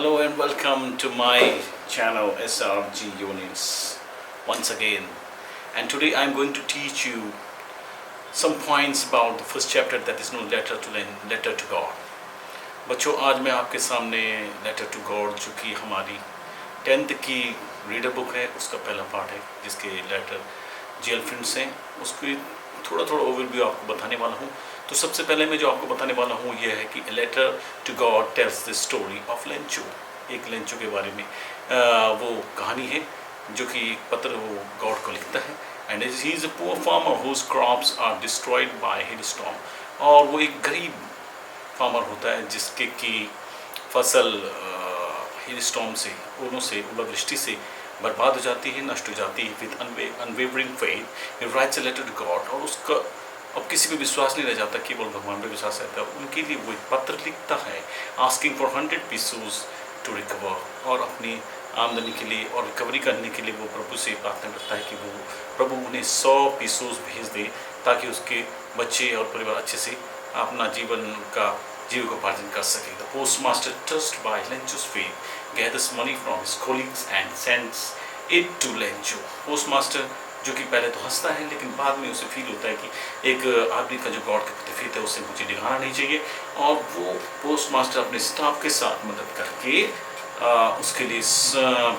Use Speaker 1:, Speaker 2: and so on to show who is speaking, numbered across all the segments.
Speaker 1: Hello and welcome to my channel SRG Units once again, and today I'm going to teach you some points about the first chapter, that is no letter to God. बच्चों, आज मैं आपके सामने letter to God, जो कि हमारी 10th की reader book है, उसका पहला पार्ट है, जिसके लेटर जेल फ्रेंड्स हैं, उसकी थोड़ा ओवरव्यू आपको बताने वाला हूँ। तो सबसे पहले मैं जो आपको बताने वाला हूँ ये है कि letter to God tells the story of Lencho. एक लेंचो के बारे में वो कहानी है, जो कि एक पत्र वो गॉड को लिखता है। And he is a poor farmer whose crops are destroyed by hailstorm. और वो एक गरीब फार्मर होता है जिसके की फसल हेल स्टॉर्म से, ओलों से, ओलावृष्टि से बर्बाद हो जाती है, नष्ट हो जाती है। With unwavering faith he writes a letter to God. और उसका अब किसी पे विश्वास नहीं रह जाता, केवल भगवान पे विश्वास रहता है। उनके लिए वो एक पत्र लिखता है, asking for 100 pieces to recover, और अपनी आमदनी के लिए और रिकवरी करने के लिए वो प्रभु से प्रार्थना करता है कि वो प्रभु उन्हें 100 पीसेस भेज दे, ताकि उसके बच्चे और परिवार अच्छे से अपना जीविकोपार्जन कर सके। The post master, trust by Lencho's faith, gathers money from his colleagues and sends it to Lencho. Post master जो कि पहले तो हंसता है, लेकिन बाद में उसे फील होता है कि एक आदमी का जो गॉड के प्रति फेथ है उससे मुझे दिखाना नहीं चाहिए, और वो पोस्ट मास्टर अपने स्टाफ के साथ मदद करके उसके लिए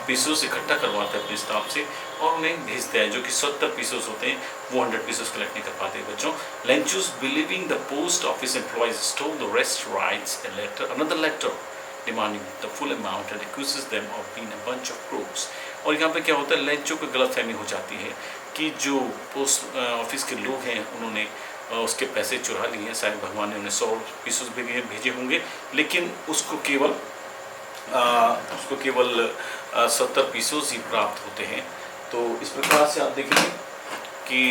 Speaker 1: पीसेस इकट्ठा करवाता है अपने स्टाफ से, और उन्हें भेजता है, जो कि 70 पीसेस होते हैं। वो 100 पीसेस कलेक्ट नहीं कर पाते बच्चों। Lencho's, believing the post office employees stole the rest, writes another letter demanding the full amount and accuses them of being a bunch of crooks। और यहाँ पे क्या होता है, लेंचो को गलतफहमी हो जाती है कि जो पोस्ट ऑफिस के लोग हैं उन्होंने उसके पैसे चुरा लिए हैं। शायद भगवान ने उन्हें 100 पीसेस भेजे होंगे, लेकिन उसको केवल 70 पीसेस ही प्राप्त होते हैं। तो इस प्रकार से आप देखेंगे कि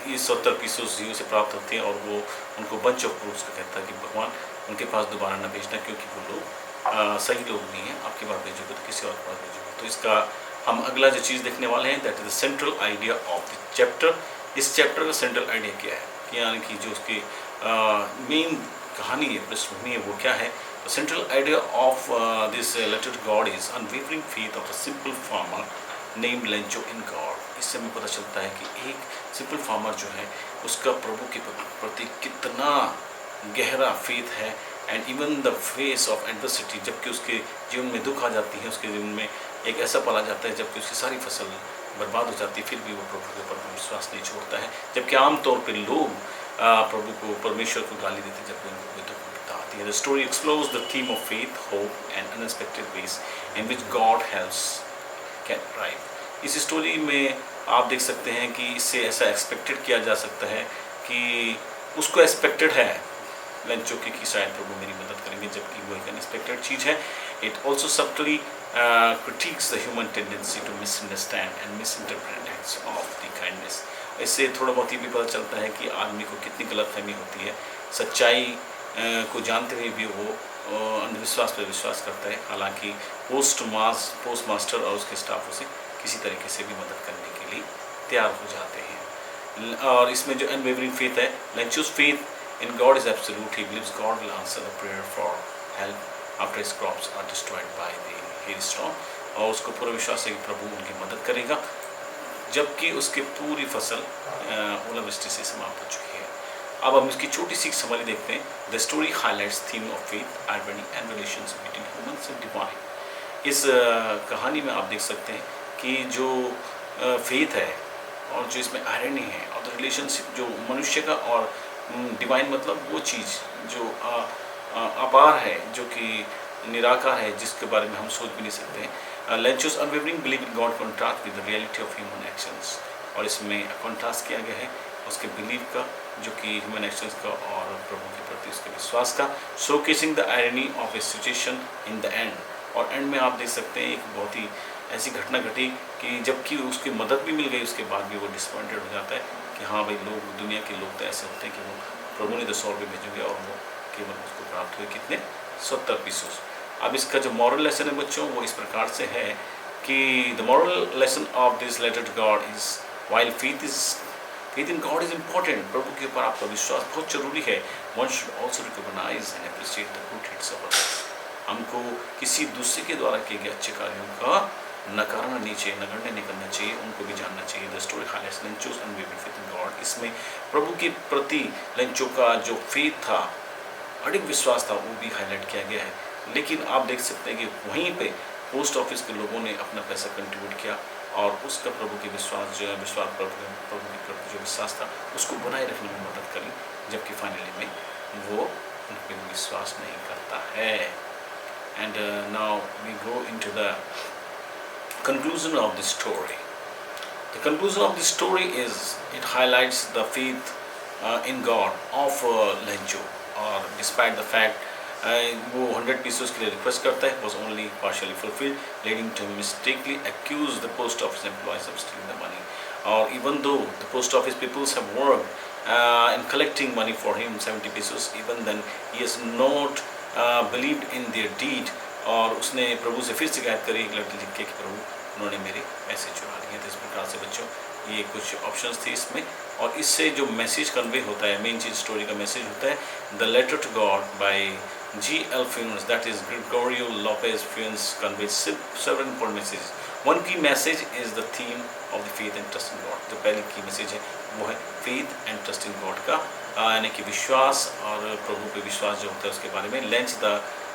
Speaker 1: ये 70 पीसेस ही उसे प्राप्त होते हैं, और वो उनको बंच ऑफ क्रूक्स का कहता है कि भगवान उनके पास दोबारा न भेजना, क्योंकि वो लोग सही लोग नहीं हैं। आपकी बात भेजोगे तो किसी और के पास भेजोगे। तो इसका हम अगला जो चीज़ देखने वाले हैं, that is the central idea of the chapter. इस चैप्टर का सेंट्रल आइडिया क्या है, कि यानी कि जो उसकी मेन कहानी है, पृष्ठभूमि है, वो क्या है। The central idea of this letter to God is unwavering faith of a simple farmer named Lencho in God. इससे हमें पता चलता है कि एक सिंपल फार्मर जो है उसका प्रभु के प्रति कितना गहरा फेथ है। And even the face of adversity, जबकि उसके जीवन में दुख आ जाती है, उसके जीवन में एक ऐसा पल आ जाता है जबकि उसकी सारी फसल बर्बाद हो जाती है, फिर भी वो प्रभु के ऊपर विश्वास नहीं छोड़ता है। जबकि आमतौर पर लोग प्रभु को, परमेश्वर को गाली देते जब उनको कोई दुख आती है। The story explores the theme of faith, hope and unexpected ways in which God helps can arrive. इस स्टोरी में आप देख सकते हैं कि इससे ऐसा एक्सपेक्टेड किया जा सकता है कि उसको एक्सपेक्टेड है लेंचो की शायद प्रभु मेरी मदद करेंगे, जबकि वो एक अनएक्सपेक्टेड चीज़ है। It also subtly critiques the human tendency to misunderstand and misinterpret acts of the kindness। इससे थोड़ा बहुत ये भी पता चलता है कि आदमी को कितनी गलतफहमी होती है, सच्चाई को जानते हुए भी वो अंधविश्वास पर विश्वास करता है। हालांकि पोस्ट मास्टर और उसके स्टाफ उसे किसी तरीके से भी मदद करने के लिए तैयार हो जाते हैं। और इसमें जो अनवेवरिंग फेथ है, लेंचो's faith in God is absolute। He believes God will answer the prayer for help after his crops are destroyed by the hailstorm। और उसको पूरा विश्वास है कि प्रभु उनकी मदद करेगा, जबकि उसकी पूरी फसल ओलावृष्टि से समाप्त हो चुकी है। अब हम इसकी छोटी सी समरी देखते हैं। The story highlights theme of faith, irony and relations between humans and divine. इस कहानी में आप देख सकते हैं कि जो फेथ है और जो इसमें आयरनी है, और द रिलेशनशिप जो मनुष्य का और डिवाइन, मतलब वो चीज़ जो अपार है, जो कि निराकार है, जिसके बारे में हम सोच भी नहीं सकते। Lencho's unwavering believe in God contrast with the reality of human actions. और इसमें कॉन्ट्रास्ट किया गया है उसके बिलीव का, जो कि ह्यूमन एक्शंस का, और प्रभु के प्रति उसके विश्वास का। Showcasing the irony of A situation in the end. और एंड में आप देख सकते हैं एक बहुत ही ऐसी घटना घटी कि जबकि उसकी मदद भी मिल गई, उसके बाद भी वो डिसअपॉइंटेड हो जाता है कि हाँ भाई, लोग, दुनिया के लोग तो ऐसे होते हैं कि वो प्रभु ने तो 100 रुपये भेजेंगे, और वो केवल उसको प्राप्त हुए कितने, 70 पीसेस। अब इसका जो मॉरल लेसन है बच्चों, वो इस प्रकार से है कि the moral lesson of this letter to God is while faith in God is important. प्रभु के ऊपर आपका विश्वास बहुत जरूरी है। One should also recognise and appreciate the good hits of others. हमको किसी दूसरे के द्वारा किए गए अच्छे कार्यों का नकारना नहीं चाहिए, नगण्य नहीं करना चाहिए, उनको भी जानना चाहिए। The story highlights Lencho's unwavering faith in God. इसमें प्रभु के प्रति लेंचो का जो फेथ था, अडिग विश्वास था, वो भी हाईलाइट किया गया है। लेकिन आप देख सकते हैं कि वहीं पे पोस्ट ऑफिस के लोगों ने अपना पैसा कंट्रीब्यूट किया और उसका प्रभु के विश्वास जो है, प्रभु के प्रति जो विश्वास था उसको बनाए रखने में मदद करी, जबकि फाइनली में वो उन पर विश्वास नहीं करता है। And now we go into the conclusion of the story. The conclusion of the story is it highlights the faith in God of Lencho, or despite the fact वो 100 pieces के लिए रिक्वेस्ट करता है, was only partially fulfilled, leading to mistakenly accuse the post office employees of stealing the money. Or even though the post office peoples have worked in collecting money for him 70 pesos, even then he has not believed in their deed. और उसने प्रभु से फिर शिकायत करी एक letter लिख के कि प्रभु उन्होंने मेरे पैसे चुरा लिए। तो इस प्रकार से बच्चों ये कुछ ऑप्शंस थी इसमें, और इससे जो मैसेज कन्वे होता है, मेन चीज़ स्टोरी का मैसेज होता है, the letter to God by G.L. Funes, that is Gregorio Lopez Funes, conveys several important messages. One key message is the theme of the faith and trust in God. जो पहली की message है वो है faith and trust in God का, यानी कि विश्वास और प्रभु पे विश्वास जो होता है उसके बारे में।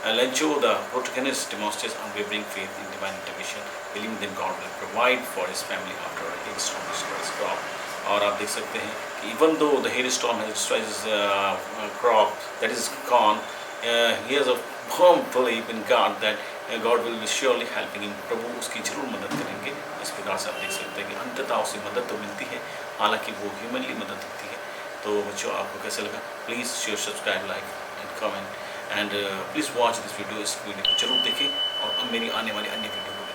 Speaker 1: Lencho, the protagonist, demonstrates unwavering faith in divine intervention, believing that God will provide for his family after a hailstorm destroys his crop. और आप देख सकते हैं कि even though the hailstorm has destroyed his crop, that is corn, he has a firm belief in God that God will be surely helping him. प्रभु उसकी जरूर मदद करेंगे। इस प्रकार से आप देख सकते हैं कि अंततः उसे मदद तो मिलती है, हालांकि वो ह्यूमनली मदद होती है। तो बच्चों आपको कैसे लगा? Please share, subscribe, like and comment, and please watch this video. इस वीडियो को जरूर देखें और मेरी आने वाली अन्य वीडियो को